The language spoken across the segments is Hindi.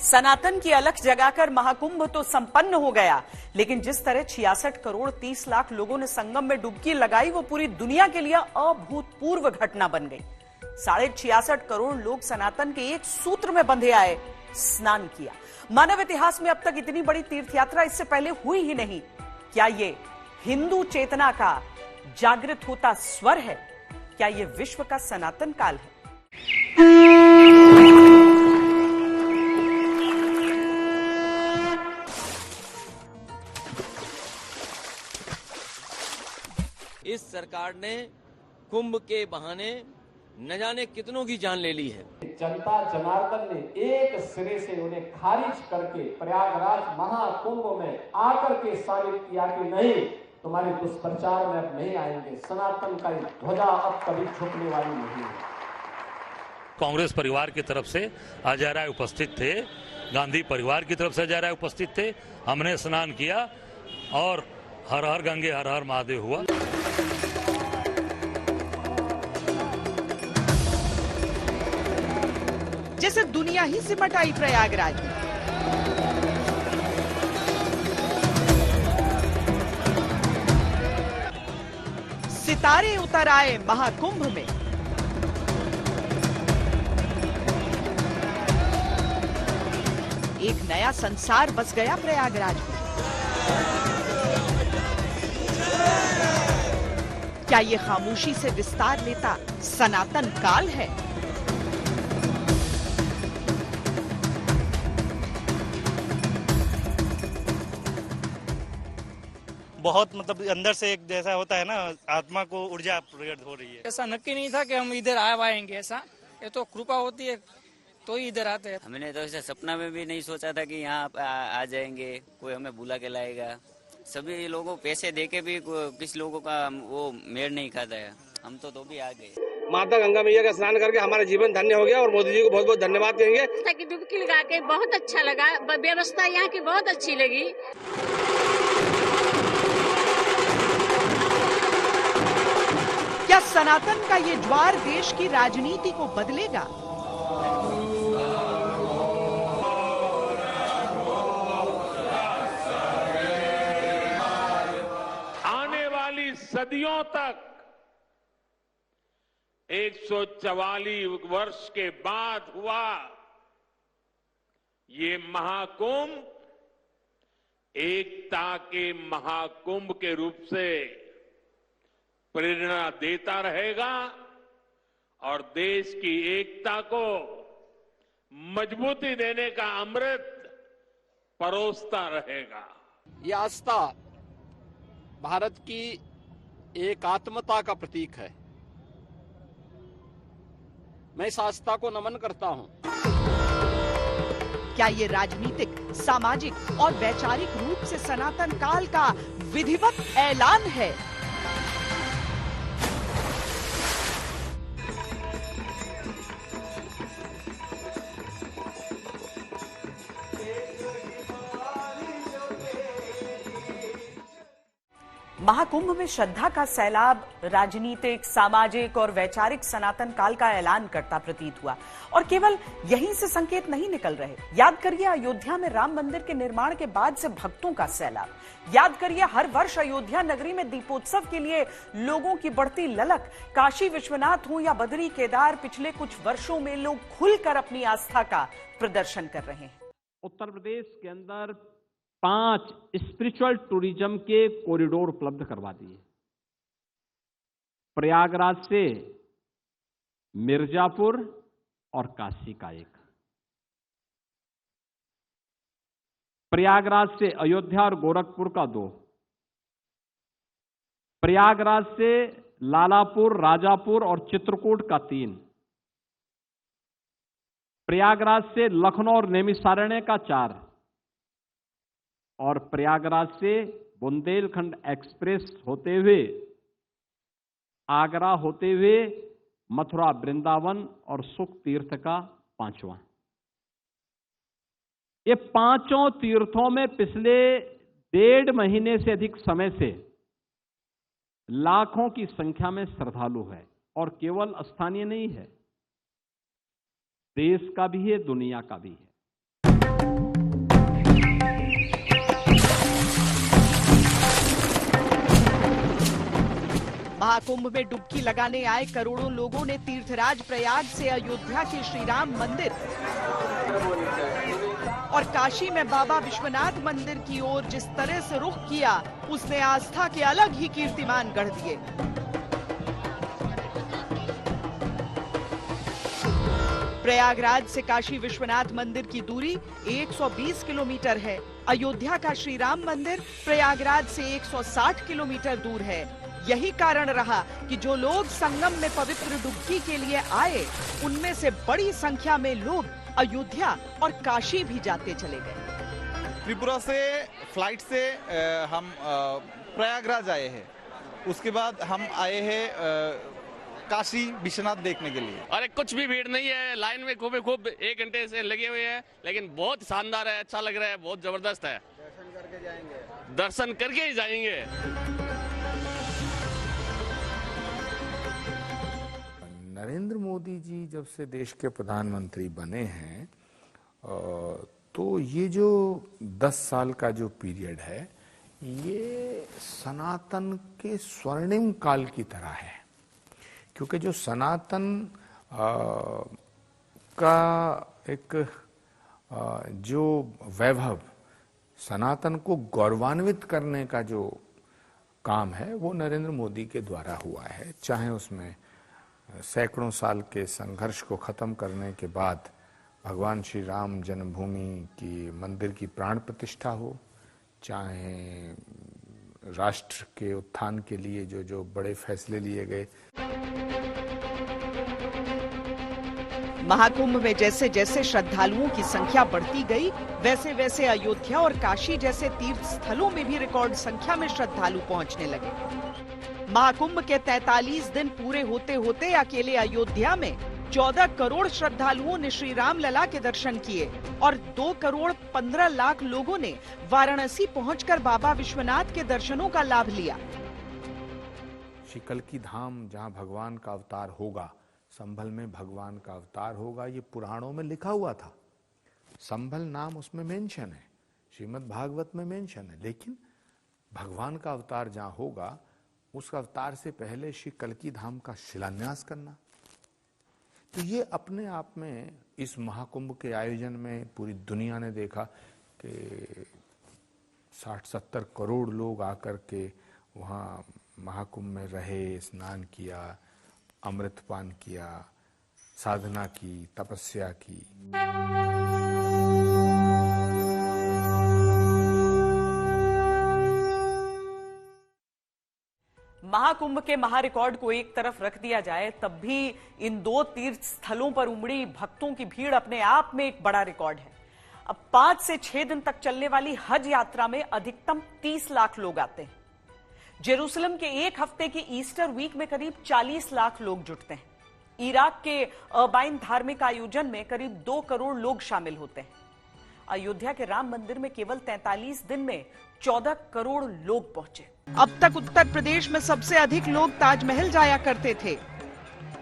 सनातन की अलख जगाकर महाकुंभ तो संपन्न हो गया, लेकिन जिस तरह 66 करोड़ 30 लाख लोगों ने संगम में डुबकी लगाई, वो पूरी दुनिया के लिए अभूतपूर्व घटना बन गई। 66.5 करोड़ लोग सनातन के एक सूत्र में बंधे आए, स्नान किया। मानव इतिहास में अब तक इतनी बड़ी तीर्थ यात्रा इससे पहले हुई ही नहीं। क्या ये हिंदू चेतना का जागृत होता स्वर है? क्या ये विश्व का सनातन काल है? इस सरकार ने कुंभ के बहाने न जाने कितनों की जान ले ली है। जनता जनार्दन ने एक सिरे से उन्हें खारिज करके प्रयागराज महाकुंभ में आकर के साबित किया कि नहीं, तुम्हारे दुष्प्रचार में अब नहीं आएंगे। सनातन का ध्वजा अब कभी झुकने वाली नहीं है। कांग्रेस परिवार की तरफ से अजय राय उपस्थित थे, गांधी परिवार की तरफ से अजय राय उपस्थित थे। हमने स्नान किया और हर हर गंगे हर हर महादेव हुआ। जैसे दुनिया ही सिमट आई प्रयागराज में। सितारे उतर आए महाकुंभ में। एक नया संसार बस गया प्रयागराज में। क्या ये खामोशी से विस्तार लेता सनातन काल है? बहुत अंदर से एक जैसा होता है ना, आत्मा को ऊर्जा प्रकट हो रही है। ऐसा नक्की नहीं था कि हम इधर आ पाएंगे, ऐसा ये तो कृपा होती है तो ही इधर आते हैं। हमने तो ऐसा सपना में भी नहीं सोचा था कि यहाँ आ जाएंगे, कोई हमें बुला के लाएगा। सभी लोगों पैसे देके भी किसी लोगों का वो मेल नहीं खाता है। हम तो भी आ गए। माता गंगा मैया का स्नान करके हमारा जीवन धन्य हो गया और मोदी जी को बहुत बहुत धन्यवाद देंगे। डुबकी लगा के बहुत अच्छा लगा, व्यवस्था यहाँ की बहुत अच्छी लगी। क्या सनातन का ये ज्वार देश की राजनीति को बदलेगा? आने वाली सदियों तक 144 वर्ष के बाद हुआ ये महाकुंभ एकता के महाकुंभ के रूप से प्रेरणा देता रहेगा और देश की एकता को मजबूती देने का अमृत परोसता रहेगा। ये आस्था भारत की एकात्मता का प्रतीक है। मैं इस आस्था को नमन करता हूं। क्या ये राजनीतिक, सामाजिक और वैचारिक रूप से सनातन काल का विधिवत ऐलान है? महाकुंभ में श्रद्धा का सैलाब राजनीतिक, सामाजिक और वैचारिक सनातन काल का ऐलान करता प्रतीत हुआ। और केवल यहीं से संकेत नहीं निकल रहे। याद करिए अयोध्या में राम मंदिर के निर्माण के बाद से भक्तों का सैलाब। याद करिए हर वर्ष अयोध्या नगरी में दीपोत्सव के लिए लोगों की बढ़ती ललक। काशी विश्वनाथ हो या बद्री केदार, पिछले कुछ वर्षों में लोग खुलकर अपनी आस्था का प्रदर्शन कर रहे हैं। उत्तर प्रदेश के अंदर 5 स्पिरिचुअल टूरिज्म के कॉरिडोर उपलब्ध करवा दिए। प्रयागराज से मिर्जापुर और काशी का एक, प्रयागराज से अयोध्या और गोरखपुर का 2, प्रयागराज से लालापुर, राजापुर और चित्रकूट का 3, प्रयागराज से लखनऊ और नैमिषारण्य का 4 और प्रयागराज से बुंदेलखंड एक्सप्रेस होते हुए आगरा होते हुए मथुरा, वृंदावन और सुख तीर्थ का 5वां। ये 5 तीर्थों में पिछले 1.5 महीने से अधिक समय से लाखों की संख्या में श्रद्धालु है। और केवल स्थानीय नहीं है, देश का भी है, दुनिया का भी है। महाकुंभ में डुबकी लगाने आए करोड़ों लोगों ने तीर्थराज प्रयाग से अयोध्या के श्री राम मंदिर और काशी में बाबा विश्वनाथ मंदिर की ओर जिस तरह से रुख किया, उसने आस्था के अलग ही कीर्तिमान गढ़ दिए। प्रयागराज से काशी विश्वनाथ मंदिर की दूरी 120 किलोमीटर है। अयोध्या का श्री राम मंदिर प्रयागराज से 160 किलोमीटर दूर है। यही कारण रहा कि जो लोग संगम में पवित्र डुबकी के लिए आए, उनमें से बड़ी संख्या में लोग अयोध्या और काशी भी जाते चले गए। त्रिपुरा से फ्लाइट से हम प्रयागराज आए हैं। उसके बाद हम आए हैं काशी विश्वनाथ देखने के लिए। अरे कुछ भी भीड़ नहीं है, लाइन में खूब 1 घंटे से लगे हुए हैं, लेकिन बहुत शानदार है, अच्छा लग रहा है, बहुत जबरदस्त है। दर्शन करके जाएंगे। दर्शन करके ही जाएंगे। नरेंद्र मोदी जी जब से देश के प्रधानमंत्री बने हैं, तो ये जो 10 साल का जो पीरियड है, ये सनातन के स्वर्णिम काल की तरह है। क्योंकि जो सनातन का एक जो वैभव, सनातन को गौरवान्वित करने का जो काम है, वो नरेंद्र मोदी के द्वारा हुआ है। चाहे उसमें सैकड़ों साल के संघर्ष को खत्म करने के बाद भगवान श्री राम जन्मभूमि की मंदिर की प्राण प्रतिष्ठा हो, चाहे राष्ट्र के उत्थान के लिए जो बड़े फैसले लिए गए। महाकुंभ में जैसे जैसे श्रद्धालुओं की संख्या बढ़ती गई, वैसे वैसे अयोध्या और काशी जैसे तीर्थ स्थलों में भी रिकॉर्ड संख्या में श्रद्धालु पहुंचने लगे। महाकुंभ के 43 दिन पूरे होते होते अकेले अयोध्या में 14 करोड़ श्रद्धालुओं ने श्री राम लला के दर्शन किए और 2 करोड़ 15 लाख लोगों ने वाराणसी पहुंचकर बाबा विश्वनाथ के दर्शनों का लाभ लिया। श्री कल्की धाम जहां भगवान का अवतार होगा, संभल में भगवान का अवतार होगा, ये पुराणों में लिखा हुआ था। संभल नाम उसमें मेंशन है, श्रीमद् भागवत में मेंशन है, लेकिन भगवान का अवतार जहां होगा, उस अवतार से पहले श्री कल्की धाम का शिलान्यास करना, तो ये अपने आप में इस महाकुंभ के आयोजन में पूरी दुनिया ने देखा कि 60-70 करोड़ लोग आकर के वहाँ महाकुंभ में रहे, स्नान किया, अमृतपान किया, साधना की, तपस्या की। महाकुंभ के महारिकॉर्ड को एक तरफ रख दिया जाए, तब भी इन 2 तीर्थ स्थलों पर उमड़ी भक्तों की भीड़ अपने आप में एक बड़ा रिकॉर्ड है। अब 5 से 6 दिन तक चलने वाली हज यात्रा में अधिकतम 30 लाख लोग आते हैं। जेरूसलम के 1 हफ्ते की ईस्टर वीक में करीब 40 लाख लोग जुटते हैं। इराक के अर्बाइन धार्मिक आयोजन में करीब 2 करोड़ लोग शामिल होते हैं। अयोध्या के राम मंदिर में केवल 43 दिन में 14 करोड़ लोग पहुंचे। अब तक उत्तर प्रदेश में सबसे अधिक लोग ताजमहल जाया करते थे।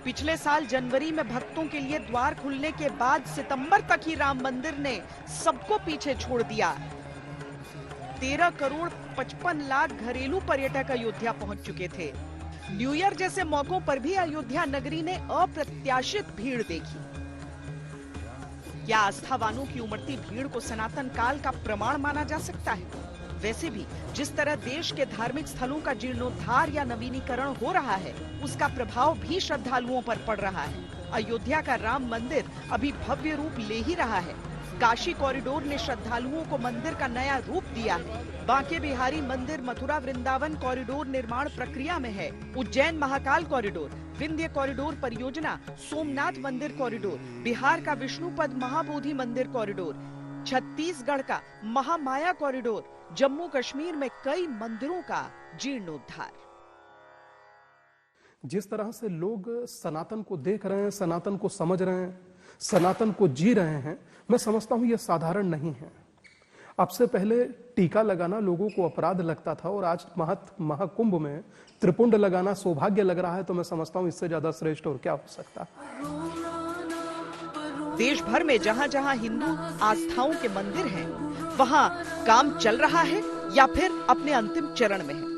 पिछले साल जनवरी में भक्तों के लिए द्वार खुलने के बाद सितंबर तक ही राम मंदिर ने सबको पीछे छोड़ दिया। 13 करोड़ 55 लाख घरेलू पर्यटक अयोध्या पहुंच चुके थे। न्यू ईयर जैसे मौकों पर भी अयोध्या नगरी ने अप्रत्याशित भीड़ देखी। क्या आस्थावानों की उमड़ती भीड़ को सनातन काल का प्रमाण माना जा सकता है? वैसे भी जिस तरह देश के धार्मिक स्थलों का जीर्णोद्धार या नवीनीकरण हो रहा है, उसका प्रभाव भी श्रद्धालुओं पर पड़ रहा है। अयोध्या का राम मंदिर अभी भव्य रूप ले ही रहा है। काशी कॉरिडोर ने श्रद्धालुओं को मंदिर का नया रूप दिया है। बांके बिहारी मंदिर मथुरा वृंदावन कॉरिडोर निर्माण प्रक्रिया में है। उज्जैन महाकाल कॉरिडोर, विंध्य कॉरिडोर परियोजना, सोमनाथ मंदिर कॉरिडोर, बिहार का विष्णुपद महाबोधि मंदिर कॉरिडोर, छत्तीसगढ़ का महामाया कॉरिडोर, जम्मू कश्मीर में कई मंदिरों का जीर्णोद्धार। जिस तरह से लोग सनातन को देख रहे हैं, सनातन को समझ रहे हैं, सनातन को जी रहे हैं, मैं समझता हूं यह साधारण नहीं है। अब से पहले टीका लगाना लोगों को अपराध लगता था और आज महाकुंभ में त्रिपुंड लगाना सौभाग्य लग रहा है, तो मैं समझता हूं इससे ज्यादा श्रेष्ठ और क्या हो सकता। देश भर में जहां जहां हिंदू आस्थाओं के मंदिर हैं, वहां काम चल रहा है या फिर अपने अंतिम चरण में है।